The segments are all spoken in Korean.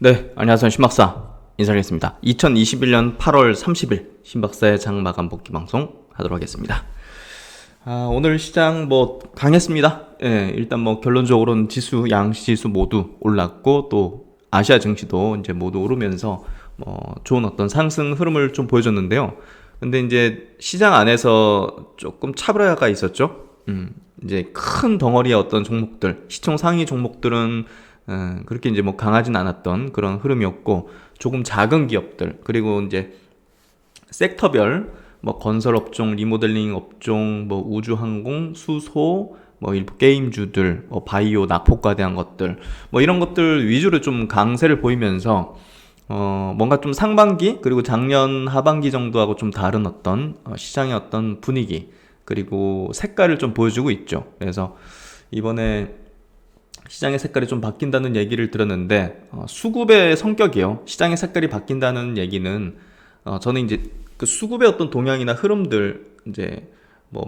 네, 안녕하세요. 신박사 인사드리겠습니다. 2021년 8월 30일 신박사의 장마감 복귀 방송 하도록 하겠습니다. 오늘 시장 강했습니다. 예, 일단 결론적으로는 양시 지수 모두 올랐고 또 아시아 증시도 이제 모두 오르면서 좋은 어떤 상승 흐름을 좀 보여줬는데요. 근데 이제 시장 안에서 조금 차별화가 있었죠. 이제 큰 덩어리의 어떤 종목들, 시총 상위 종목들은 그렇게 이제 강하진 않았던 그런 흐름이었고, 조금 작은 기업들, 그리고 이제 섹터별, 건설 업종, 리모델링 업종, 우주 항공, 수소, 일부 게임주들, 바이오, 낙폭과에 대한 것들, 이런 것들 위주로 좀 강세를 보이면서, 뭔가 좀 상반기, 그리고 작년 하반기 정도하고 좀 다른 어떤, 시장의 어떤 분위기, 그리고 색깔을 좀 보여주고 있죠. 그래서 이번에 시장의 색깔이 좀 바뀐다는 얘기를 들었는데, 수급의 성격이요. 시장의 색깔이 바뀐다는 얘기는, 저는 이제 그 수급의 어떤 동향이나 흐름들, 이제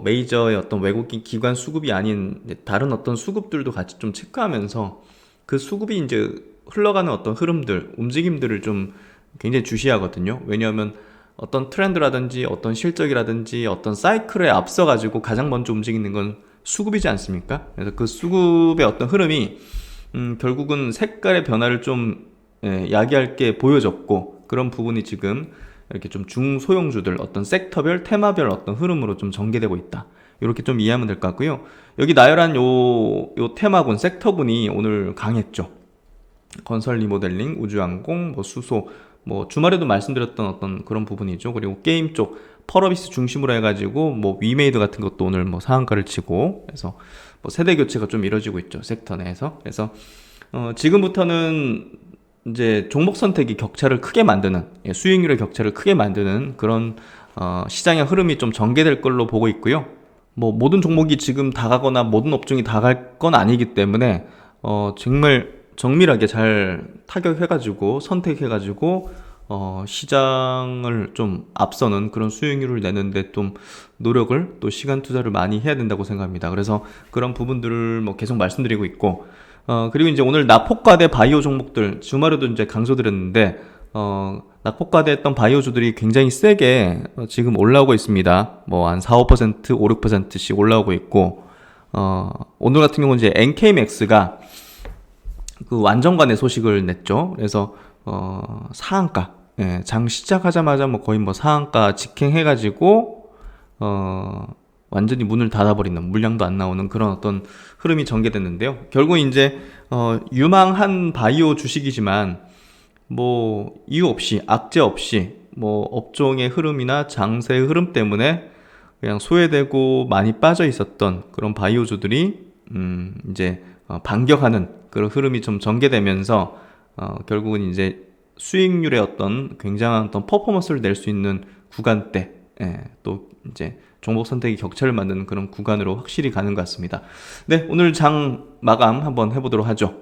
메이저의 어떤 외국인 기관 수급이 아닌 다른 어떤 수급들도 같이 좀 체크하면서 그 수급이 이제 흘러가는 어떤 흐름들, 움직임들을 좀 굉장히 주시하거든요. 왜냐하면 어떤 트렌드라든지 어떤 실적이라든지 어떤 사이클에 앞서가지고 가장 먼저 움직이는 건 수급이지 않습니까? 그래서 그 수급의 어떤 흐름이 결국은 색깔의 변화를 좀 야기할 게 보여졌고, 그런 부분이 지금 이렇게 좀 중소형주들 어떤 섹터별 테마별 어떤 흐름으로 좀 전개되고 있다, 이렇게 좀 이해하면 될 것 같고요. 여기 나열한 요 테마군 섹터군이 오늘 강했죠. 건설 리모델링, 우주항공, 수소, 주말에도 말씀드렸던 어떤 그런 부분이죠. 그리고 게임 쪽 펄어비스 중심으로 해가지고 위메이드 같은 것도 오늘 상한가를 치고, 그래서 세대 교체가 좀 이루어지고 있죠, 섹터 내에서. 그래서 지금부터는 이제 종목 선택이 격차를 크게 만드는, 수익률의 격차를 크게 만드는 그런 시장의 흐름이 좀 전개될 걸로 보고 있고요. 모든 종목이 지금 다 가거나 모든 업종이 다 갈 건 아니기 때문에 정말 정밀하게 잘 타격해가지고 선택해가지고 시장을 좀 앞서는 그런 수익률을 내는데 좀 노력을, 또 시간 투자를 많이 해야 된다고 생각합니다. 그래서 그런 부분들을 계속 말씀드리고 있고, 그리고 이제 오늘 낙폭과대 바이오 종목들 주말에도 이제 강조드렸는데, 낙폭과대했던 바이오주들이 굉장히 세게 지금 올라오고 있습니다. 한 4, 5%, 5, 6%씩 올라오고 있고, 오늘 같은 경우는 이제 NK맥스가 그 완전관의 소식을 냈죠. 그래서 상한가, 장 시작하자마자 거의 상한가 직행해가지고 완전히 문을 닫아버리는, 물량도 안 나오는 그런 어떤 흐름이 전개됐는데요. 결국 이제 유망한 바이오 주식이지만 이유 없이, 악재 없이 업종의 흐름이나 장세의 흐름 때문에 그냥 소외되고 많이 빠져 있었던 그런 바이오주들이 이제 반격하는 그런 흐름이 좀 전개되면서 결국은 이제 수익률의 어떤 굉장한 어떤 퍼포먼스를 낼 수 있는 구간대, 또 이제 종목 선택이 격차를 만드는 그런 구간으로 확실히 가는 것 같습니다. 네, 오늘 장 마감 한번 해보도록 하죠.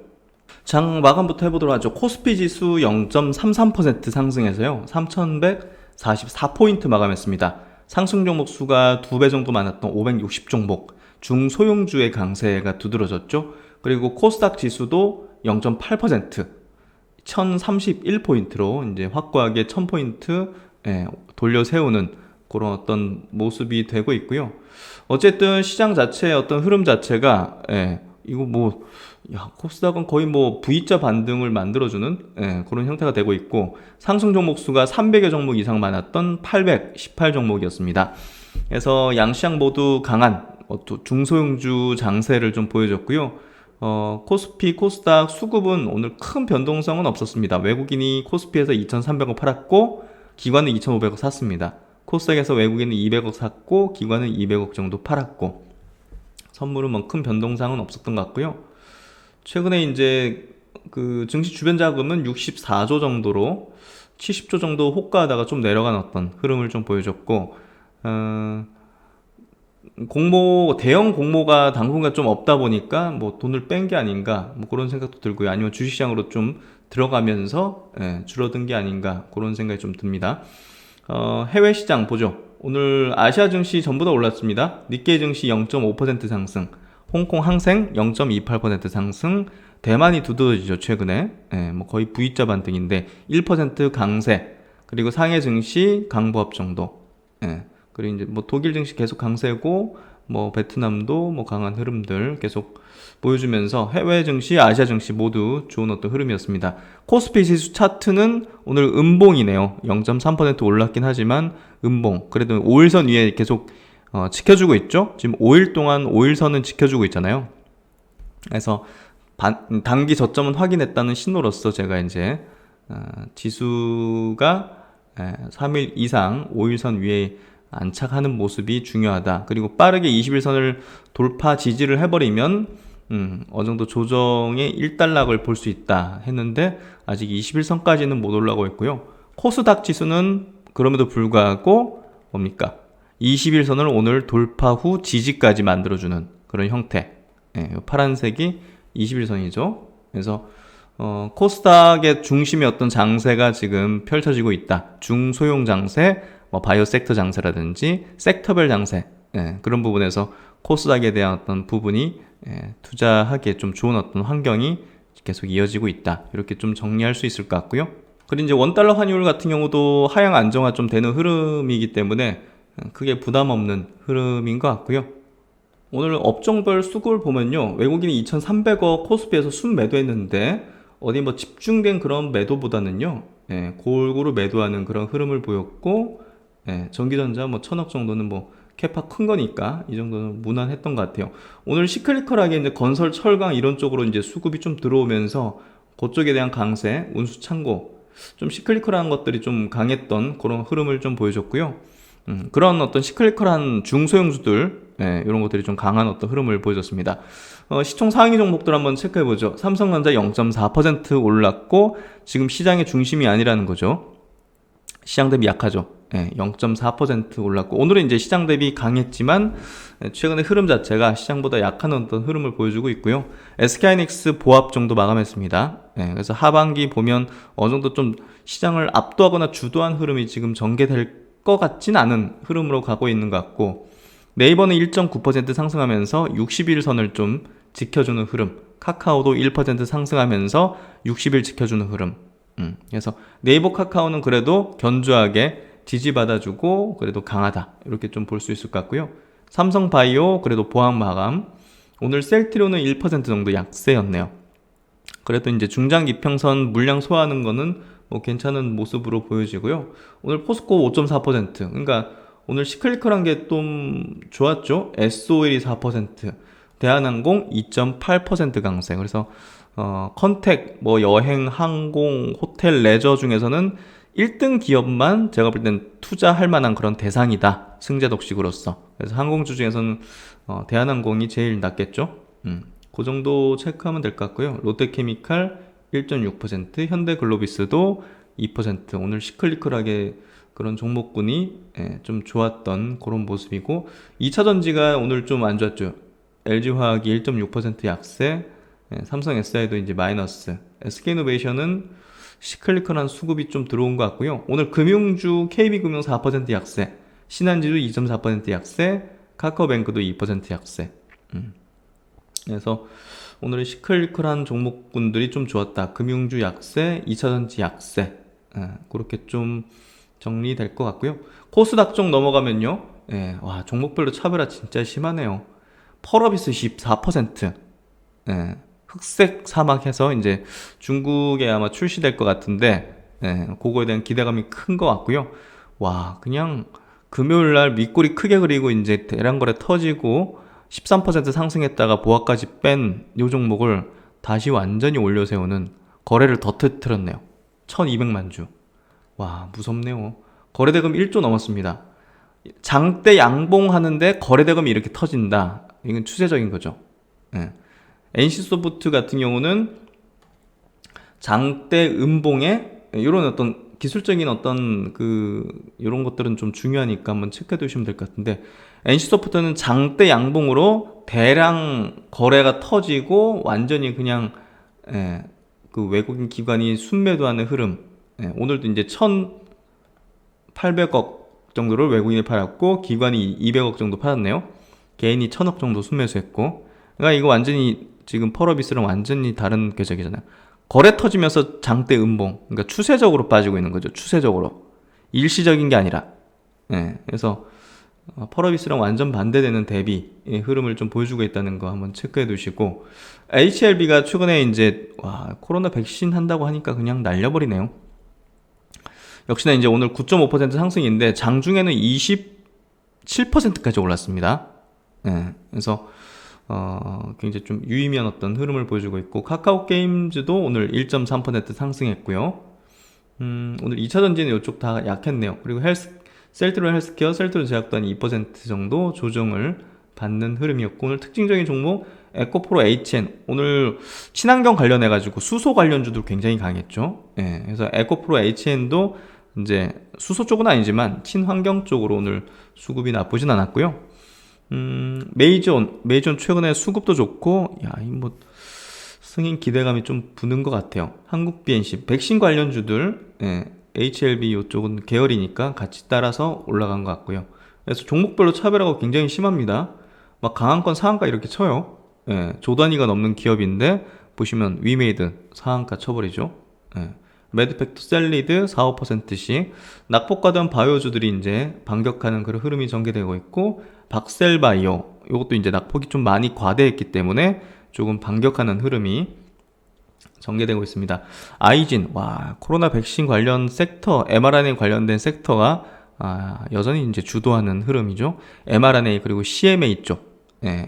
장 마감부터 해보도록 하죠. 코스피 지수 0.33% 상승해서요, 3144포인트 마감했습니다. 상승 종목 수가 2배 정도 많았던 560종목, 중소형주의 강세가 두드러졌죠. 그리고 코스닥 지수도 0.8%, 1031포인트로 이제 확고하게 1000포인트 돌려 세우는 그런 어떤 모습이 되고 있고요. 어쨌든 시장 자체의 어떤 흐름 자체가 이거 코스닥은 거의 V자 반등을 만들어주는 그런 형태가 되고 있고, 상승 종목 수가 300여 종목 이상 많았던 818종목이었습니다. 그래서 양시장 모두 강한 중소형주 장세를 좀 보여줬고요. 코스피, 코스닥 수급은 오늘 큰 변동성은 없었습니다. 외국인이 코스피에서 2,300억 팔았고 기관은 2,500억 샀습니다. 코스닥에서 외국인은 200억 샀고 기관은 200억 정도 팔았고, 선물은 큰 변동상은 없었던 것 같고요. 최근에 이제 그 증시 주변 자금은 64조 정도로 70조 정도 호가하다가 좀 내려간 어떤 흐름을 좀 보여줬고, 대형 공모가 당분간 좀 없다 보니까 돈을 뺀 게 아닌가, 그런 생각도 들고요. 아니면 주식시장으로 좀 들어가면서 줄어든 게 아닌가, 그런 생각이 좀 듭니다. 해외 시장 보죠. 오늘 아시아 증시 전부 다 올랐습니다. 니케이 증시 0.5% 상승, 홍콩 항생 0.28% 상승, 대만이 두드러지죠, 최근에. 예, 뭐 거의 V자 반등인데 1% 강세, 그리고 상해 증시 강보합 정도. 예, 그리고 이제 뭐 독일 증시 계속 강세고, 뭐 베트남도 뭐 강한 흐름들 계속 보여주면서 해외 증시, 아시아 증시 모두 좋은 어떤 흐름이었습니다. 코스피 지수 차트는 오늘 음봉이네요. 0.3% 올랐긴 하지만 음봉. 그래도 5일선 위에 계속 지켜주고 있죠. 지금 5일 동안 5일선은 지켜주고 있잖아요. 그래서 단기 저점은 확인했다는 신호로서 제가 이제 지수가 3일 이상 5일선 위에 안착하는 모습이 중요하다. 그리고 빠르게 21선을 돌파 지지를 해버리면 어느 정도 조정의 일단락을 볼 수 있다 했는데 아직 21선까지는 못 올라가고 있고요. 코스닥 지수는 그럼에도 불구하고 뭡니까? 21선을 오늘 돌파 후 지지까지 만들어주는 그런 형태. 파란색이 21선이죠. 그래서 코스닥의 중심의 어떤 장세가 지금 펼쳐지고 있다. 중소형 장세, 뭐 바이오 섹터 장세라든지 섹터별 장세, 그런 부분에서 코스닥에 대한 어떤 부분이 투자하기에 좀 좋은 어떤 환경이 계속 이어지고 있다. 이렇게 좀 정리할 수 있을 것 같고요. 그리고 이제 원달러 환율 같은 경우도 하향 안정화 좀 되는 흐름이기 때문에 크게 부담 없는 흐름인 것 같고요. 오늘 업종별 수급을 보면요, 외국인이 2,300억 코스피에서 순매도했는데 어디 뭐 집중된 그런 매도보다는요, 골고루 매도하는 그런 흐름을 보였고, 전기전자 뭐 1,000억 정도는 뭐 캐파 큰 거니까 이 정도는 무난했던 것 같아요. 오늘 시클리컬하게 이제 건설, 철강 이런 쪽으로 이제 수급이 좀 들어오면서 그쪽에 대한 강세, 운수 창고, 좀 시클리컬한 것들이 좀 강했던 그런 흐름을 좀 보여줬고요. 그런 어떤 시클리컬한 중소형주들, 이런 것들이 좀 강한 어떤 흐름을 보여줬습니다. 시총 상위 종목들 한번 체크해보죠. 삼성전자 0.4% 올랐고, 지금 시장의 중심이 아니라는 거죠. 시장 대비 약하죠. 0.4% 올랐고, 오늘은 이제 시장 대비 강했지만 최근의 흐름 자체가 시장보다 약한 어떤 흐름을 보여주고 있고요. SK하이닉스 보합 정도 마감했습니다. 그래서 하반기 보면 어느 정도 좀 시장을 압도하거나 주도한 흐름이 지금 전개될 것 같진 않은 흐름으로 가고 있는 것 같고, 네이버는 1.9% 상승하면서 60일선을 좀 지켜주는 흐름, 카카오도 1% 상승하면서 60일 지켜주는 흐름. 그래서 네이버 카카오는 그래도 견조하게 지지받아주고 그래도 강하다, 이렇게 좀 볼 수 있을 것 같고요. 삼성바이오 그래도 보합 마감. 오늘 셀트리온은 1% 정도 약세였네요. 그래도 이제 중장기평선 물량 소화하는 거는 뭐 괜찮은 모습으로 보여지고요. 오늘 포스코 5.4%, 그러니까 오늘 시클리컬한 게 좀 좋았죠. SOL이 4%, 대한항공 2.8% 강세. 그래서 컨택, 뭐 여행, 항공, 호텔, 레저 중에서는 1등 기업만 제가 볼 땐 투자할 만한 그런 대상이다, 승자 독식으로서. 그래서 항공주 중에서는 대한항공이 제일 낫겠죠. 그 정도 체크하면 될 것 같고요. 롯데케미칼 1.6%, 현대글로비스도 2%. 오늘 시클리컬하게 그런 종목군이 좀 좋았던 그런 모습이고, 2차전지가 오늘 좀 안 좋았죠. LG화학이 1.6% 약세, 삼성 SI도 이제 마이너스, SK이노베이션은 시클리컬한 수급이 좀 들어온 것 같고요. 오늘 금융주 KB금융 4% 약세, 신한지주 2.4% 약세, 카카오뱅크도 2% 약세. 그래서 오늘은 시클리컬한 종목군들이 좀 좋았다. 금융주 약세, 2차전지 약세. 그렇게 좀 정리될 것 같고요. 코스닥 쪽 넘어가면요, 와, 종목별로 차별화 진짜 심하네요. 펄어비스 14%, 흑색 사막해서 이제 중국에 아마 출시될 것 같은데, 그거에 대한 기대감이 큰 것 같고요. 와, 그냥 금요일날 밑꼬리 크게 그리고 이제 대량거래 터지고 13% 상승했다가 보합까지 뺀 이 종목을 다시 완전히 올려세우는, 거래를 더 터뜨렸네요. 1200만 주. 와, 무섭네요. 거래대금 1조 넘었습니다. 장대 양봉하는데 거래대금이 이렇게 터진다, 이건 추세적인 거죠. NC소프트 같은 경우는 장대 음봉에 이런 어떤 기술적인 어떤 이런 것들은 좀 중요하니까 한번 체크해 두시면 될 것 같은데, NC소프트는 장대 양봉으로 대량 거래가 터지고 완전히 그냥 그 외국인 기관이 순매도하는 흐름. 오늘도 이제 1,800억 정도를 외국인이 팔았고 기관이 200억 정도 팔았네요. 개인이 1,000억 정도 순매수했고, 그러니까 이거 완전히 지금 펄어비스랑 완전히 다른 궤적이잖아요. 거래 터지면서 장대 음봉, 그러니까 추세적으로 빠지고 있는 거죠. 추세적으로. 일시적인 게 아니라. 예, 그래서 펄어비스랑 완전 반대되는 대비 흐름을 좀 보여주고 있다는 거 한번 체크해 두시고, HLB가 최근에 이제 코로나 백신 한다고 하니까 그냥 날려버리네요. 역시나 이제 오늘 9.5% 상승인데 장중에는 27%까지 올랐습니다. 예, 그래서 굉장히 좀 유의미한 어떤 흐름을 보여주고 있고, 카카오 게임즈도 오늘 1.3% 상승했고요. 오늘 2차 전지는 이쪽 다 약했네요. 그리고 셀트로 헬스케어, 셀트로 제약 또한 2% 정도 조정을 받는 흐름이었고, 오늘 특징적인 종목 에코프로 HN, 오늘 친환경 관련해가지고 수소 관련주도 굉장히 강했죠. 예, 그래서 에코프로 HN도 이제 수소 쪽은 아니지만 친환경 쪽으로 오늘 수급이 나쁘진 않았고요. 메이존 최근에 수급도 좋고, 승인 기대감이 좀 부는 것 같아요. 한국 BNC, 백신 관련주들, HLB 이쪽은 계열이니까 같이 따라서 올라간 것 같고요. 그래서 종목별로 차별화가 굉장히 심합니다. 막 강한권 상한가 이렇게 쳐요. 조 단위가 넘는 기업인데 보시면 위메이드 상한가 쳐버리죠. 매드팩트 셀리드 4~5%씩 낙폭가던 바이오주들이 이제 반격하는 그런 흐름이 전개되고 있고, 박셀바이오 이것도 이제 낙폭이 좀 많이 과대했기 때문에 조금 반격하는 흐름이 전개되고 있습니다. 아이진, 코로나 백신 관련 섹터, mRNA 관련된 섹터가 여전히 이제 주도하는 흐름이죠. mRNA 그리고 CMA 쪽,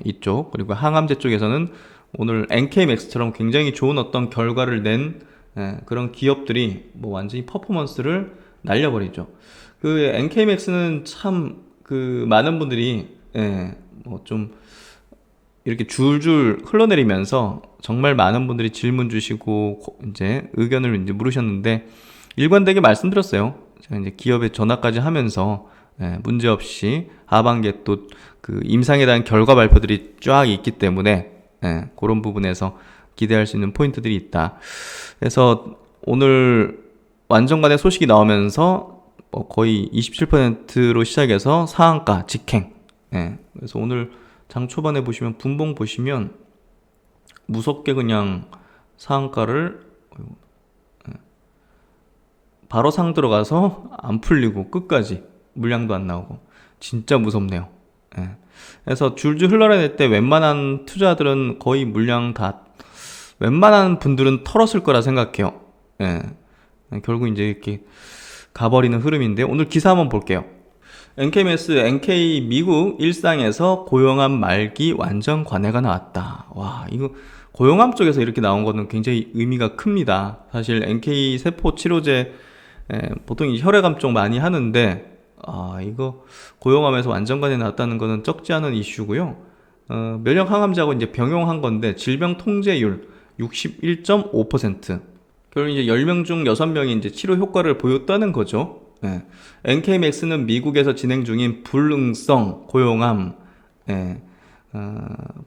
이쪽, 그리고 항암제 쪽에서는 오늘 NK맥스처럼 굉장히 좋은 어떤 결과를 낸 그런 기업들이 뭐 완전히 퍼포먼스를 날려버리죠. 그 NK맥스는 참 그 많은 분들이 뭐 좀 이렇게 줄줄 흘러내리면서 정말 많은 분들이 질문 주시고 이제 의견을 이제 물으셨는데, 일관되게 말씀드렸어요. 제가 이제 기업에 전화까지 하면서 문제 없이 하반기에 또 그 임상에 대한 결과 발표들이 쫙 있기 때문에 그런 부분에서 기대할 수 있는 포인트들이 있다. 그래서 오늘 완전간의 소식이 나오면서 거의 27%로 시작해서 상한가 직행. 그래서 오늘 장 초반에 보시면 분봉 보시면 무섭게 그냥 상한가를 바로 상 들어가서 안 풀리고 끝까지 물량도 안 나오고 진짜 무섭네요. 그래서 줄줄 흘러낼 때 웬만한 투자들은 거의 물량 다, 웬만한 분들은 털었을 거라 생각해요. 결국 이제 이렇게 가버리는 흐름인데, 오늘 기사 한번 볼게요. NK메스, NK 미국 일상에서 고용암 말기 완전 관해가 나왔다. 이거 고용암 쪽에서 이렇게 나온 거는 굉장히 의미가 큽니다. 사실 NK 세포 치료제 보통 이 혈액암 쪽 많이 하는데, 이거 고용암에서 완전 관해 나왔다는 거는 적지 않은 이슈고요. 면역 항암제하고 이제 병용한 건데 질병 통제율 61.5%. 결국 이제 10명 중 6명이 이제 치료 효과를 보였다는 거죠. NK맥스는 미국에서 진행 중인 불응성 고용암,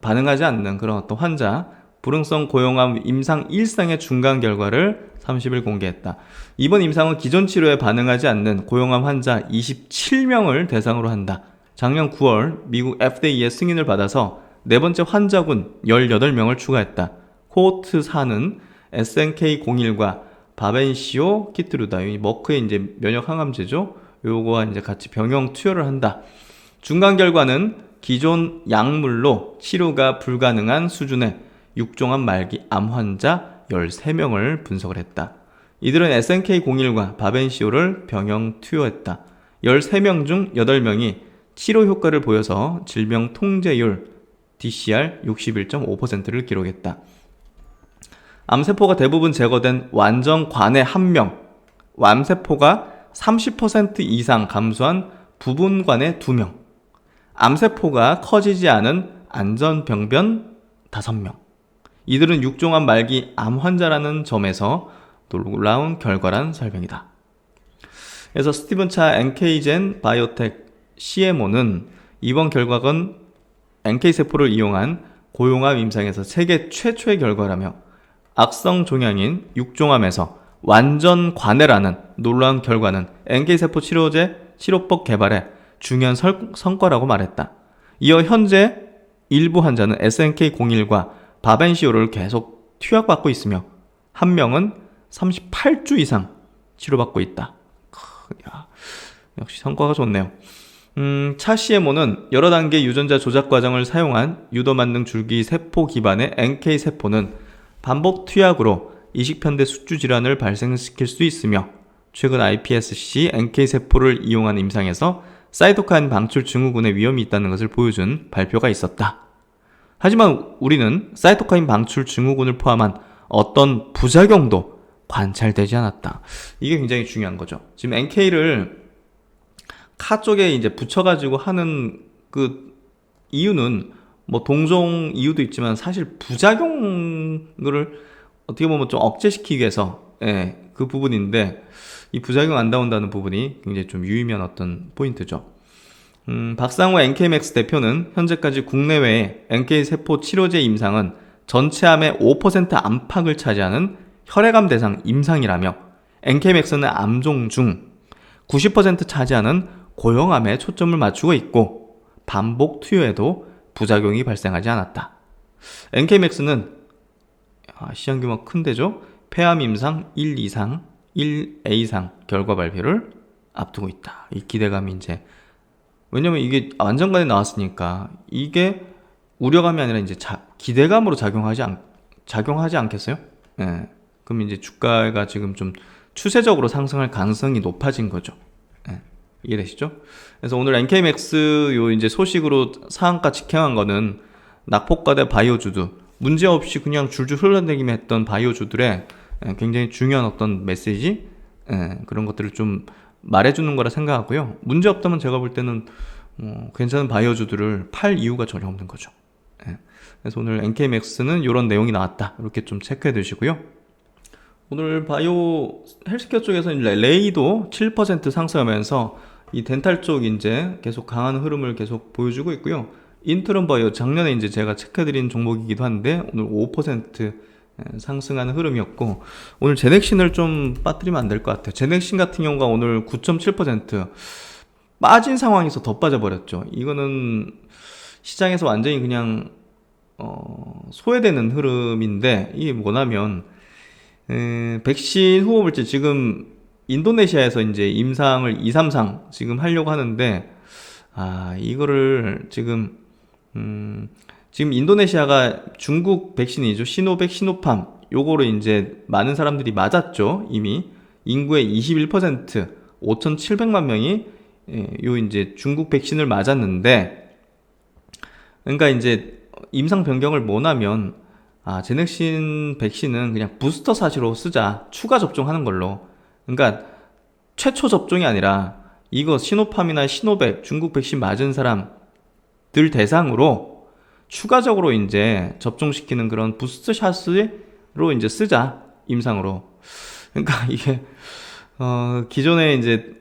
반응하지 않는 그런 어떤 환자, 불응성 고용암 임상 1상의 중간 결과를 30일 공개했다. 이번 임상은 기존 치료에 반응하지 않는 고용암 환자 27명을 대상으로 한다. 작년 9월 미국 FDA의 승인을 받아서 네 번째 환자군 18명을 추가했다. 코호트 4는 SNK01과 바벤시오 키트루다, 이 머크의 이제 면역 항암제죠. 요거와 이제 같이 병용 투여를 한다. 중간 결과는 기존 약물로 치료가 불가능한 수준의 육종암 말기 암 환자 13명을 분석을 했다. 이들은 SNK01과 바벤시오를 병용 투여했다. 13명 중 8명이 치료 효과를 보여서 질병 통제율 DCR 61.5%를 기록했다. 암세포가 대부분 제거된 완전 관해 1명, 암세포가 30% 이상 감소한 부분 관해 2명, 암세포가 커지지 않은 안전병변 5명. 이들은 육종암 말기 암 환자라는 점에서 놀라운 결과란 설명이다. 그래서 스티븐 차 NK젠 바이오텍 CMO는 이번 결과는 NK세포를 이용한 고용암 임상에서 세계 최초의 결과라며 악성 종양인 육종암에서 완전 관해라는 놀라운 결과는 NK세포 치료제 치료법 개발의 중요한 성과라고 말했다. 이어 현재 일부 환자는 SNK01과 바벤시오를 계속 투약받고 있으며 한 명은 38주 이상 치료받고 있다. 야, 역시 성과가 좋네요. 차시에모는 여러 단계 유전자 조작 과정을 사용한 유도만능 줄기 세포 기반의 NK 세포는 반복 투약으로 이식편대 숙주 질환을 발생시킬 수 있으며 최근 iPSC NK 세포를 이용한 임상에서 사이토카인 방출 증후군의 위험이 있다는 것을 보여준 발표가 있었다. 하지만 우리는 사이토카인 방출 증후군을 포함한 어떤 부작용도 관찰되지 않았다. 이게 굉장히 중요한 거죠. 지금 NK를 카 쪽에 이제 붙여가지고 하는 그 이유는 뭐 동종 이유도 있지만 사실 부작용을 어떻게 보면 좀 억제시키기 위해서 그 부분인데 이 부작용 안 나온다는 부분이 굉장히 좀 유의미한 어떤 포인트죠. 박상호 NK맥스 대표는 현재까지 국내외의 NK세포 치료제 임상은 전체 암의 5% 안팎을 차지하는 혈액암 대상 임상이라며 NK맥스는 암종 중 90% 차지하는 고형암에 초점을 맞추고 있고 반복 투여에도 부작용이 발생하지 않았다. NK맥스는 시장 규모가 큰데죠. 폐암 임상 1 이상, 1A상 결과 발표를 앞두고 있다. 이 기대감이 이제 왜냐면 이게 안정관에 나왔으니까 이게 우려감이 아니라 이제 기대감으로 작용하지 않겠어요? 예. 그럼 이제 주가가 지금 좀 추세적으로 상승할 가능성이 높아진 거죠. 예. 이해되시죠? 그래서 오늘 NK맥스 요 이제 소식으로 상한가 직행한 거는 낙폭과대 바이오주드 문제 없이 그냥 줄줄 흘러다니기만 했던 바이오주들의 굉장히 중요한 어떤 메시지 그런 것들을 좀 말해주는 거라 생각하고요. 문제 없다면 제가 볼 때는 괜찮은 바이오주들을 팔 이유가 전혀 없는 거죠. 그래서 오늘 NK맥스는 이런 내용이 나왔다. 이렇게 좀 체크해 두시고요. 오늘 바이오 헬스케어 쪽에서 레이도 7% 상승하면서 이 덴탈 쪽 이제 계속 강한 흐름을 계속 보여주고 있고요. 인트론 바이오 작년에 이제 제가 체크해드린 종목이기도 한데 오늘 5% 상승하는 흐름이었고 오늘 제넥신을 좀 빠뜨리면 안 될 것 같아요. 제넥신 같은 경우가 오늘 9.7% 빠진 상황에서 더 빠져버렸죠. 이거는 시장에서 완전히 그냥 소외되는 흐름인데 이게 뭐냐면 백신 후보 물질 지금 인도네시아에서 이제 임상을 2, 3상 지금 하려고 하는데 이거를 지금 인도네시아가 중국 백신이죠. 시노백, 시노팜 요거를 이제 많은 사람들이 맞았죠. 이미 인구의 21% 5,700만 명이 요 이제 중국 백신을 맞았는데 그러니까 이제 임상 변경을 뭐냐면 제넥신 백신은 그냥 부스터 사시로 쓰자. 추가 접종하는 걸로. 그러니까 최초 접종이 아니라 이거 시노팜이나 시노백 중국 백신 맞은 사람들 대상으로 추가적으로 이제 접종시키는 그런 부스터 샷으로 이제 쓰자. 임상으로. 그러니까 이게 기존에 이제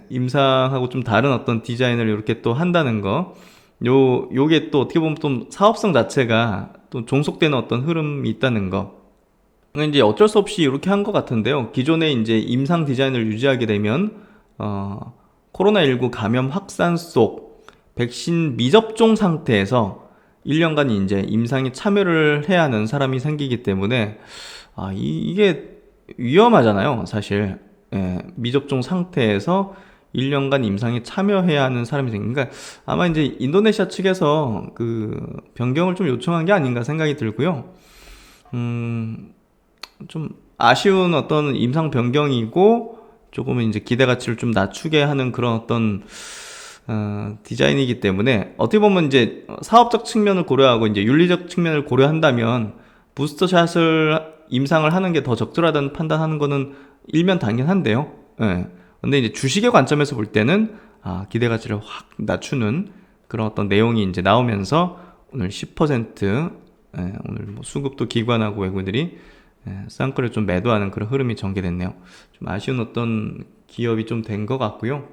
임상하고 좀 다른 어떤 디자인을 이렇게 또 한다는 거. 요게 또 어떻게 보면 또 사업성 자체가 또 종속되는 어떤 흐름이 있다는 거. 이제 어쩔 수 없이 이렇게 한 것 같은데요. 기존에 이제 임상 디자인을 유지하게 되면, 코로나19 감염 확산 속 백신 미접종 상태에서 1년간 이제 임상에 참여를 해야 하는 사람이 생기기 때문에, 이게 위험하잖아요, 사실. 미접종 상태에서 1년간 임상에 참여해야 하는 사람이 생기니까 아마 이제 인도네시아 측에서 그 변경을 좀 요청한 게 아닌가 생각이 들고요. 좀 아쉬운 어떤 임상 변경이고 조금은 이제 기대 가치를 좀 낮추게 하는 그런 어떤 디자인이기 때문에 어떻게 보면 이제 사업적 측면을 고려하고 이제 윤리적 측면을 고려한다면 부스터샷을 임상을 하는 게 더 적절하다는 판단하는 거는 일면 당연한데요. 근데 이제 주식의 관점에서 볼 때는 기대 가치를 확 낮추는 그런 어떤 내용이 이제 나오면서 오늘 10% 오늘 뭐 수급도 기관하고 외국인들이 쌍끌을 좀 매도하는 그런 흐름이 전개됐네요. 좀 아쉬운 어떤 기업이 좀 된 것 같고요.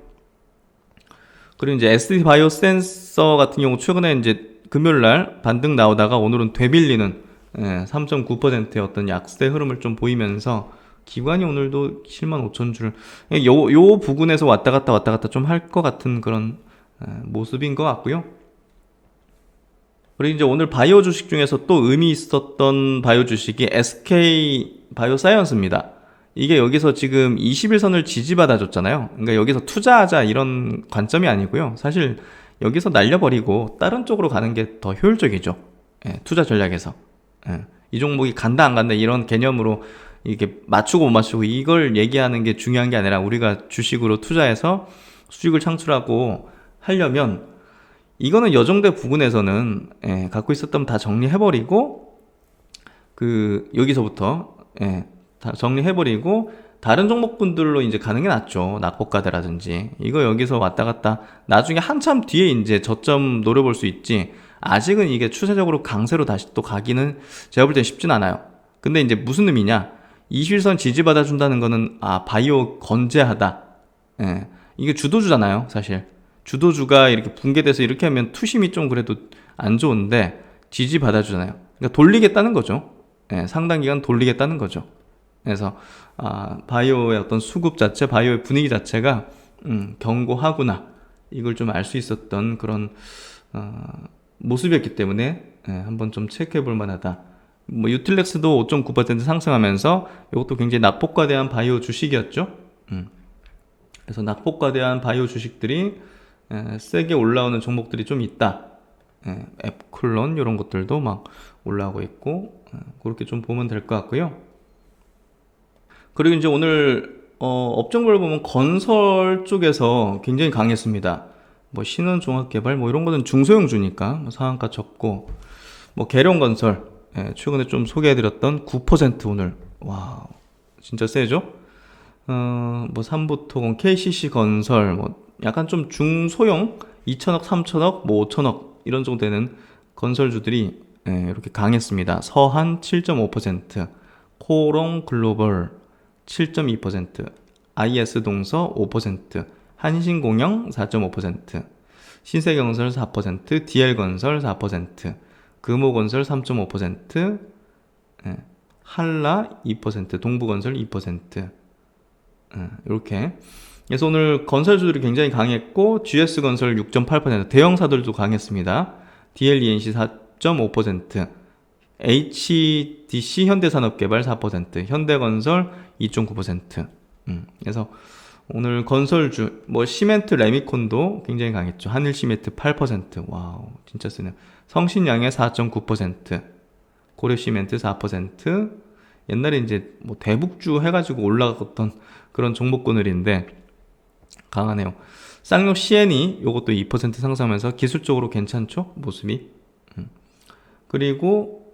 그리고 이제 SD 바이오 센서 같은 경우 최근에 이제 금요일 날 반등 나오다가 오늘은 되밀리는 3.9%의 어떤 약세 흐름을 좀 보이면서 기관이 오늘도 75,000줄 요 부근에서 왔다 갔다 좀 할 것 같은 그런 모습인 것 같고요. 그리고 이제 오늘 바이오 주식 중에서 또 의미 있었던 바이오 주식이 SK 바이오사이언스입니다. 이게 여기서 지금 21선을 지지받아줬잖아요. 그러니까 여기서 투자하자 이런 관점이 아니고요. 사실 여기서 날려버리고 다른 쪽으로 가는 게 더 효율적이죠. 예, 투자 전략에서. 예, 이 종목이 간다 안 간다 이런 개념으로 이게 맞추고 못 맞추고 이걸 얘기하는 게 중요한 게 아니라 우리가 주식으로 투자해서 수익을 창출하고 하려면 이거는 여정대 부근에서는 갖고 있었던 다 정리해버리고 여기서부터 다 정리해버리고 다른 종목분들로 이제 가는 게 낫죠. 낙폭과대라든지 이거 여기서 왔다 갔다 나중에 한참 뒤에 이제 저점 노려볼 수 있지. 아직은 이게 추세적으로 강세로 다시 또 가기는 제가 볼 때 쉽진 않아요. 근데 이제 무슨 의미냐? 21선 지지받아 준다는 거는 바이오 건재하다. 이게 주도주잖아요, 사실. 주도주가 이렇게 붕괴돼서 이렇게 하면 투심이 좀 그래도 안 좋은데 지지받아 주잖아요. 그러니까 돌리겠다는 거죠. 상당 기간 돌리겠다는 거죠. 그래서 바이오의 어떤 수급 자체, 바이오의 분위기 자체가 견고하구나. 이걸 좀 알 수 있었던 그런 모습이었기 때문에 한번 좀 체크해 볼 만하다. 뭐 유틸렉스도 5.9% 상승하면서 이것도 굉장히 낙폭과대한 바이오 주식이었죠. 그래서 낙폭과대한 바이오 주식들이 세게 올라오는 종목들이 좀 있다. 앱클론 이런 것들도 막 올라오고 있고 그렇게 좀 보면 될 것 같고요. 그리고 이제 오늘 업종별로 보면 건설 쪽에서 굉장히 강했습니다. 뭐 신원종합개발 뭐 이런 거는 중소형주니까 뭐 상한가 접고 뭐 계룡건설 최근에 좀 소개해드렸던 9% 오늘 와 진짜 세죠? 뭐 삼부토건, KCC건설 뭐 약간 좀 중소형 2천억, 3천억, 뭐 5천억 이런 정도 되는 건설주들이 이렇게 강했습니다. 서한 7.5%, 코롱글로벌 7.2%, IS동서 5%, 한신공영 4.5%, 신세경설 4%, DL건설 4%, 금호건설 3.5%, 한라 2%, 동부건설 2%, 이렇게. 그래서 오늘 건설주들이 굉장히 강했고 GS건설 6.8%, 대형사들도 강했습니다. DLENC 4.5%, HDC 현대산업개발 4%, 현대건설 2.9%. 그래서 오늘 건설주 뭐 시멘트 레미콘도 굉장히 강했죠. 한일시멘트 8%. 와우 진짜 쓰네요. 성신양의 4.9%, 고려시멘트 4%. 옛날에 이제 뭐 대북주 해가지고 올라갔던 그런 종목군들인데 강하네요. 쌍용 CN이 요것도 2% 상승하면서 기술적으로 괜찮죠? 모습이. 그리고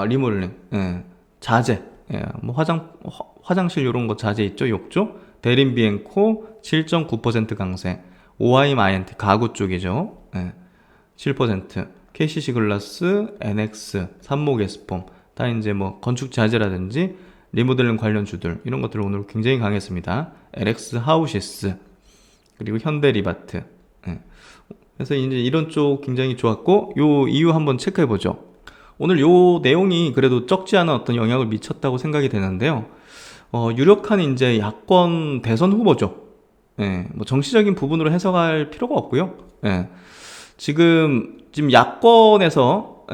리모델링, 자재, 뭐 화장실 요런 거 자재 있죠? 욕조, 대림비엔코 7.9% 강세, 오하임 INT 가구 쪽이죠. 7%, KCC 글라스, NX, 삼목에스폼 다 이제 뭐 건축 자재라든지 리모델링 관련 주들 이런 것들 오늘 굉장히 강했습니다. LX 하우시스 그리고 현대 리바트. 그래서 이제 이런 쪽 굉장히 좋았고 요 이유 한번 체크해 보죠. 오늘 요 내용이 그래도 적지 않은 어떤 영향을 미쳤다고 생각이 되는데요. 유력한 이제 야권 대선 후보죠. 뭐 정치적인 부분으로 해석할 필요가 없고요. 지금 야권에서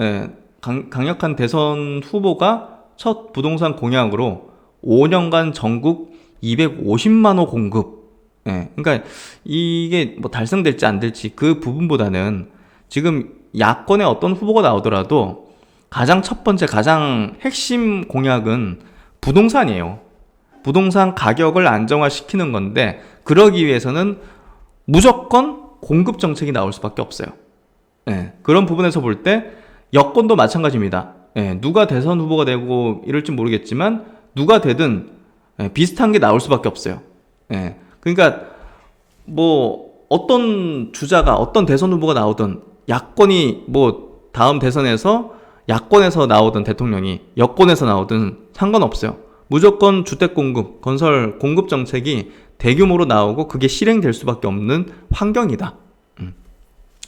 강력한 대선 후보가 첫 부동산 공약으로 5년간 전국 250만 호 공급. 그러니까 이게 뭐 달성될지 안 될지 그 부분보다는 지금 야권에 어떤 후보가 나오더라도 가장 첫 번째 가장 핵심 공약은 부동산이에요. 부동산 가격을 안정화시키는 건데 그러기 위해서는 무조건 공급 정책이 나올 수밖에 없어요. 그런 부분에서 볼 때 여권도 마찬가지입니다. 누가 대선 후보가 되고 이럴지 모르겠지만 누가 되든 비슷한 게 나올 수밖에 없어요. 그러니까 뭐 어떤 주자가 어떤 대선 후보가 나오든 야권이 뭐 다음 대선에서 야권에서 나오든 대통령이 여권에서 나오든 상관없어요. 무조건 주택 공급, 건설 공급 정책이 대규모로 나오고 그게 실행될 수밖에 없는 환경이다.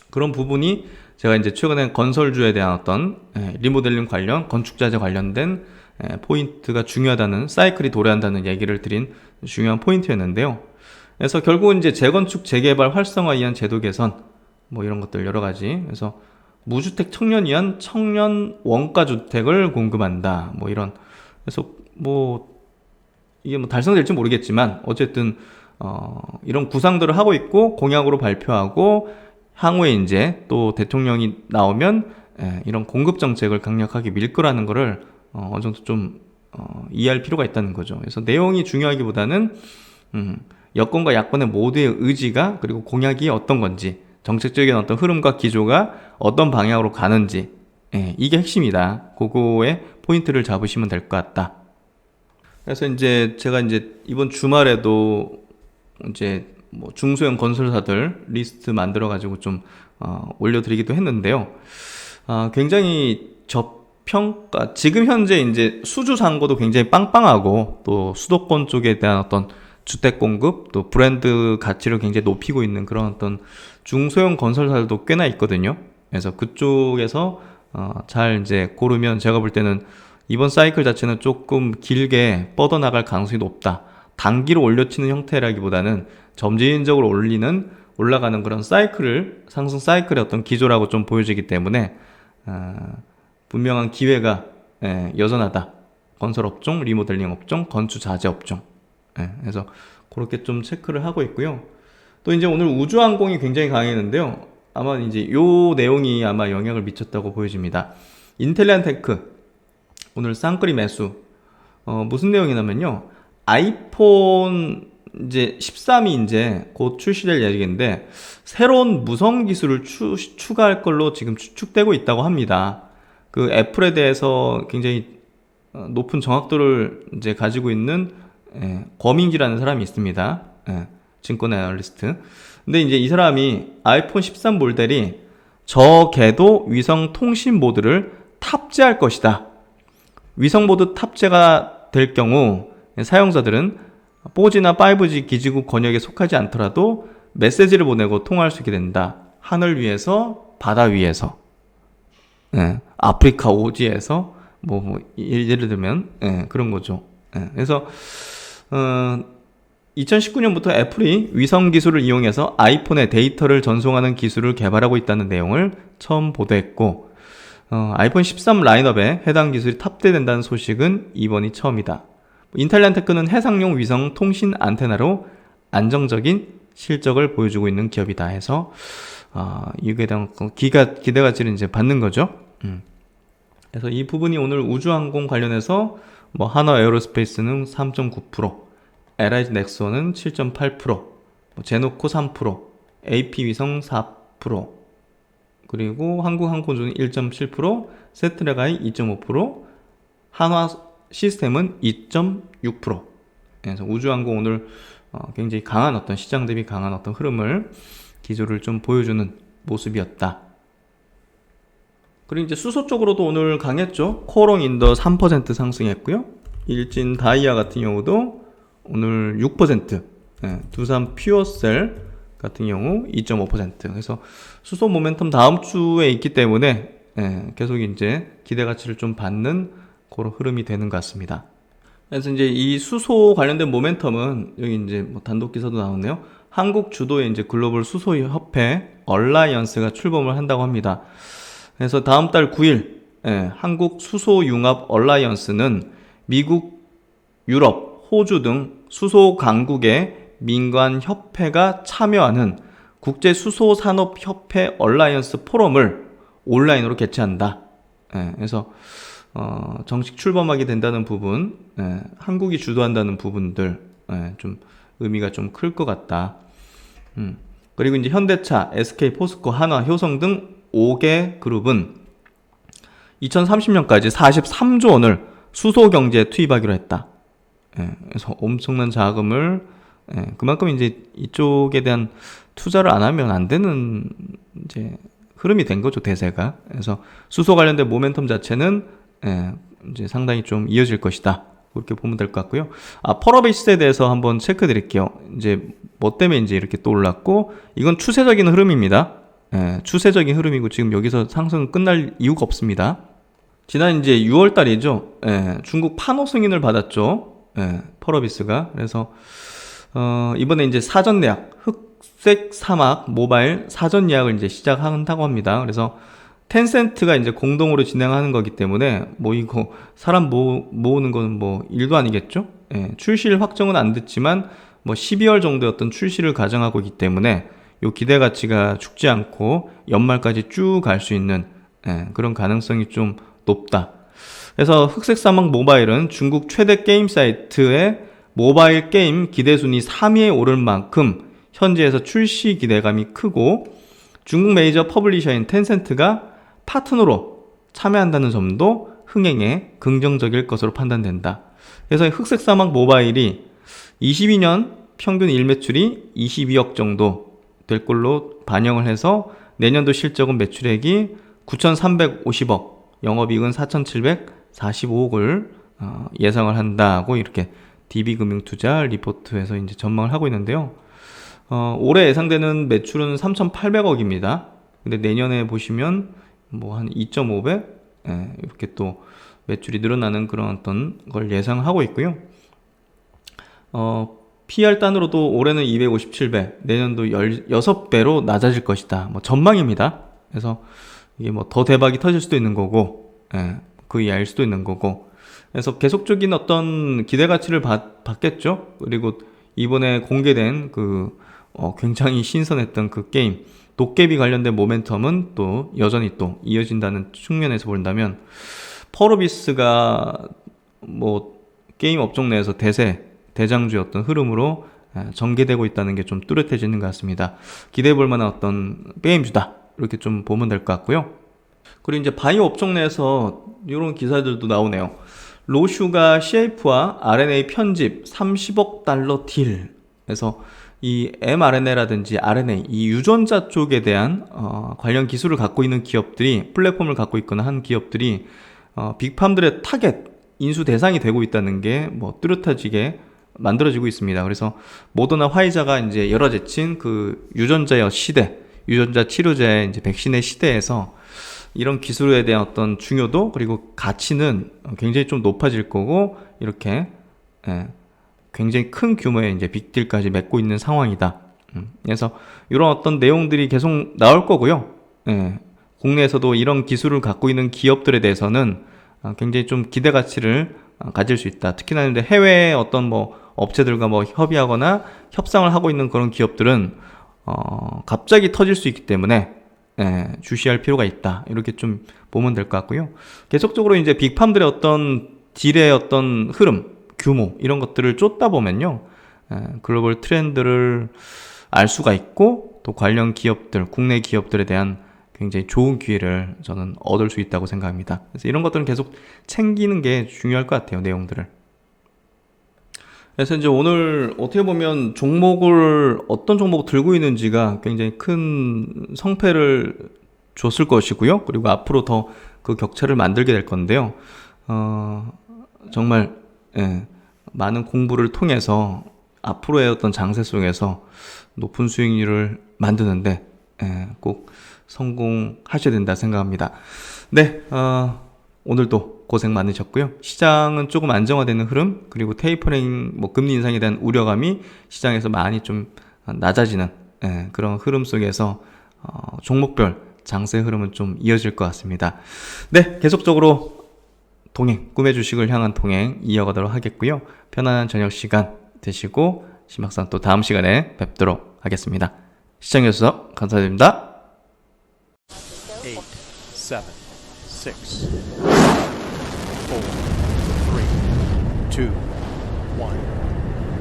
그런 부분이 제가 이제 최근에 건설주에 대한 어떤 리모델링 관련, 건축자재 관련된 포인트가 중요하다는, 사이클이 도래한다는 얘기를 드린 중요한 포인트였는데요. 그래서 결국은 이제 재건축, 재개발 활성화 위한 제도 개선, 뭐 이런 것들 여러 가지. 그래서 무주택 청년 위한 청년 원가 주택을 공급한다. 뭐 이런. 그래서 뭐 이게 뭐 달성될지 모르겠지만 어쨌든 이런 구상들을 하고 있고 공약으로 발표하고 향후에 이제 또 대통령이 나오면 이런 공급 정책을 강력하게 밀 거라는 거를 어느 정도 좀 이해할 필요가 있다는 거죠. 그래서 내용이 중요하기보다는 여권과 야권의 모두의 의지가 그리고 공약이 어떤 건지 정책적인 어떤 흐름과 기조가 어떤 방향으로 가는지 이게 핵심이다. 그거에 포인트를 잡으시면 될 것 같다. 그래서 이제 제가 이제 이번 주말에도 이제 뭐 중소형 건설사들 리스트 만들어 가지고 좀 올려드리기도 했는데요. 굉장히 저평가, 지금 현재 이제 수주 잔고도 굉장히 빵빵하고 또 수도권 쪽에 대한 어떤 주택 공급 또 브랜드 가치를 굉장히 높이고 있는 그런 어떤 중소형 건설사들도 꽤나 있거든요. 그래서 그쪽에서 잘 이제 고르면 제가 볼 때는 이번 사이클 자체는 조금 길게 뻗어나갈 가능성이 높다. 단기로 올려치는 형태라기보다는 점진적으로 올라가는 그런 사이클을, 상승 사이클의 어떤 기조라고 좀 보여지기 때문에 분명한 기회가 여전하다. 건설업종, 리모델링 업종, 건축자재 업종. 그래서 그렇게 좀 체크를 하고 있고요. 또 이제 오늘 우주항공이 굉장히 강했는데요. 아마 이제 요 내용이 아마 영향을 미쳤다고 보여집니다. 인텔리안테크 오늘 쌍끌이 매수. 무슨 내용이냐면요. 아이폰 이제 13이 이제 곧 출시될 예정인데 새로운 무선 기술을 추가할 걸로 지금 추측되고 있다고 합니다. 그 애플에 대해서 굉장히 높은 정확도를 이제 가지고 있는 권민기라는 사람이 있습니다. 증권 애널리스트. 근데 이제 이 사람이 아이폰 13 모델이 저궤도 위성 통신 모드를 탑재할 것이다. 위성 모드 탑재가 될 경우 사용자들은 4G나 5G 기지국 권역에 속하지 않더라도 메시지를 보내고 통화할 수 있게 된다. 하늘 위에서, 바다 위에서, 아프리카 오지에서 예를 들면 그런 거죠. 그래서 2019년부터 애플이 위성 기술을 이용해서 아이폰에 데이터를 전송하는 기술을 개발하고 있다는 내용을 처음 보도했고 아이폰 13 라인업에 해당 기술이 탑재된다는 소식은 이번이 처음이다. 인텔리안테크는 해상용 위성 통신 안테나로 안정적인 실적을 보여주고 있는 기업이다 해서 이게 대한 기대가치를 이제 받는 거죠. 그래서 이 부분이 오늘 우주항공 관련해서 뭐 한화 에어로스페이스는 3.9%, LIG 넥스원은 7.8%, 제노코 3%, AP 위성 4%, 그리고 한국항공주는 1.7%, 세트레가이 2.5%, 한화 시스템은 2.6%. 그래서 우주항공 오늘 굉장히 강한 어떤 시장 대비 강한 어떤 흐름을 기조를 좀 보여주는 모습이었다. 그리고 이제 수소 쪽으로도 오늘 강했죠. 코오롱 인더 3% 상승했고요. 일진 다이아 같은 경우도 오늘 6%, 두산 퓨어셀 같은 경우 2.5%. 그래서 수소 모멘텀 다음 주에 있기 때문에 계속 이제 기대 가치를 좀 받는 그런 흐름이 되는 것 같습니다. 그래서 이제 이 수소 관련된 모멘텀은 여기 이제 뭐 단독 기사도 나오네요. 한국 주도의 이제 글로벌 수소 협회 얼라이언스가 출범을 한다고 합니다. 그래서 다음 달 9일 한국 수소 융합 얼라이언스는 미국, 유럽, 호주 등 수소 강국의 민간 협회가 참여하는 국제 수소 산업 협회 얼라이언스 포럼을 온라인으로 개최한다. 그래서 정식 출범하게 된다는 부분, 한국이 주도한다는 부분들, 좀 의미가 좀 클 것 같다. 그리고 이제 현대차, SK, 포스코, 한화, 효성 등 5개 그룹은 2030년까지 43조 원을 수소 경제에 투입하기로 했다. 그래서 엄청난 자금을, 그만큼 이제 이쪽에 대한 투자를 안 하면 안 되는 이제 흐름이 된 거죠, 대세가. 그래서 수소 관련된 모멘텀 자체는 이제 상당히 좀 이어질 것이다. 그렇게 보면 될 것 같고요. 펄어베이스에 대해서 한번 체크 드릴게요. 이제 뭐 때문에 이제 이렇게 또 올랐고, 이건 추세적인 흐름입니다. 추세적인 흐름이고, 지금 여기서 상승은 끝날 이유가 없습니다. 지난 이제 6월 달이죠. 중국 판호 승인을 받았죠. 펄어비스가. 그래서, 이번에 이제 사전 예약, 흑색 사막 모바일 사전 예약을 이제 시작한다고 합니다. 그래서 텐센트가 이제 공동으로 진행하는 거기 때문에 뭐 이거 사람 모으는 거는 뭐 일도 아니겠죠? 예, 출시일 확정은 안 됐지만 뭐 12월 정도의 어떤 출시를 가정하고 있기 때문에 요 기대 가치가 죽지 않고 연말까지 쭉 갈 수 있는 그런 가능성이 좀 높다. 그래서 흑색 사막 모바일은 중국 최대 게임 사이트의 모바일 게임 기대 순위 3위에 오를 만큼 현지에서 출시 기대감이 크고 중국 메이저 퍼블리셔인 텐센트가 파트너로 참여한다는 점도 흥행에 긍정적일 것으로 판단된다. 그래서 흑색 사막 모바일이 22년 평균 일매출이 22억 정도 될 걸로 반영을 해서 내년도 실적은 매출액이 9,350억, 영업이익은 4,745억을 예상을 한다고 이렇게 DB금융투자 리포트에서 이제 전망을 하고 있는데요. 올해 예상되는 매출은 3,800억입니다. 근데 내년에 보시면 뭐 한 2.5배 이렇게 또 매출이 늘어나는 그런 어떤 걸 예상하고 있고요. PR 단으로도 올해는 257배, 내년도 16배로 낮아질 것이다. 뭐 전망입니다. 그래서 이게 뭐 더 대박이 터질 수도 있는 거고, 그 이하일 수도 있는 거고. 그래서 계속적인 어떤 기대 가치를 받겠죠. 그리고 이번에 공개된 그 굉장히 신선했던 그 게임 도깨비 관련된 모멘텀은 또 여전히 또 이어진다는 측면에서 본다면 펄어비스가 뭐 게임 업종 내에서 대장주였던 흐름으로 전개되고 있다는 게 좀 뚜렷해지는 것 같습니다. 기대해 볼 만한 어떤 게임주다 이렇게 좀 보면 될 것 같고요. 그리고 이제 바이오 업종 내에서 이런 기사들도 나오네요. 로슈가 CF와 RNA 편집 30억 달러 딜. 그래서 이 mRNA라든지 RNA, 이 유전자 쪽에 대한 관련 기술을 갖고 있는 기업들이, 플랫폼을 갖고 있거나 한 기업들이 빅팜들의 타겟, 인수 대상이 되고 있다는 게 뭐 뚜렷해지게 만들어지고 있습니다. 그래서 모더나 화이자가 이제 열어제친 그 유전자의 시대, 유전자 치료제 이제 백신의 시대에서 이런 기술에 대한 어떤 중요도 그리고 가치는 굉장히 좀 높아질 거고 이렇게 굉장히 큰 규모의 이제 빅딜까지 맺고 있는 상황이다. 그래서 이런 어떤 내용들이 계속 나올 거고요. 국내에서도 이런 기술을 갖고 있는 기업들에 대해서는 굉장히 좀 기대 가치를 가질 수 있다. 특히나 이제 해외의 어떤 뭐 업체들과 뭐 협의하거나 협상을 하고 있는 그런 기업들은 갑자기 터질 수 있기 때문에 주시할 필요가 있다. 이렇게 좀 보면 될 것 같고요. 계속적으로 이제 빅팜들의 어떤 딜의 어떤 흐름, 규모 이런 것들을 쫓다 보면요, 글로벌 트렌드를 알 수가 있고 또 관련 기업들, 국내 기업들에 대한 굉장히 좋은 기회를 저는 얻을 수 있다고 생각합니다. 그래서 이런 것들은 계속 챙기는 게 중요할 것 같아요, 내용들을. 그래서 이제 오늘 어떻게 보면 어떤 종목을 들고 있는지가 굉장히 큰 성패를 줬을 것이고요. 그리고 앞으로 더 그 격차를 만들게 될 건데요. 정말 많은 공부를 통해서 앞으로의 어떤 장세 속에서 높은 수익률을 만드는데 꼭 성공하셔야 된다 생각합니다. 네, 오늘도 고생 많으셨고요. 시장은 조금 안정화되는 흐름, 그리고 테이퍼링, 뭐 금리 인상에 대한 우려감이 시장에서 많이 좀 낮아지는 그런 흐름 속에서 종목별 장세 흐름은 좀 이어질 것 같습니다. 네, 계속적으로 꿈의 주식을 향한 동행 이어가도록 하겠고요. 편안한 저녁 시간 되시고 신박산 또 다음 시간에 뵙도록 하겠습니다. 시청해주셔서 감사드립니다. 8, 7, 6, 4, 3, 2, 1,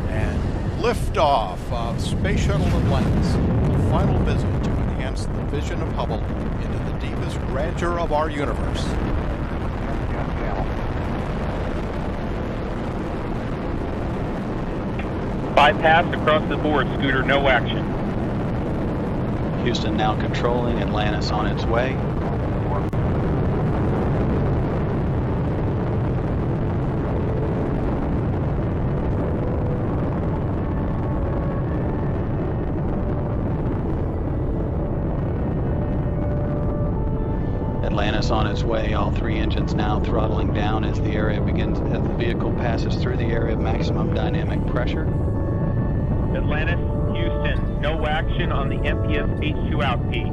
and liftoff of Space Shuttle Atlantis, the final visit to enhance the vision of Hubble into the deepest grandeur of our universe. Bypass across the board, Scooter, no action. Houston now controlling, Atlantis on its way. Atlantis on its way, all three engines now throttling down as the vehicle passes through the area of maximum dynamic pressure. Atlantis, Houston. Houston, no action on the MPS H2 out P.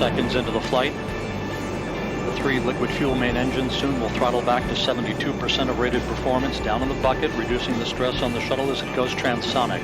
Seconds into the flight. The 3 liquid fuel main engines soon will throttle back to 72% of rated performance down in the bucket, reducing the stress on the shuttle as it goes transonic.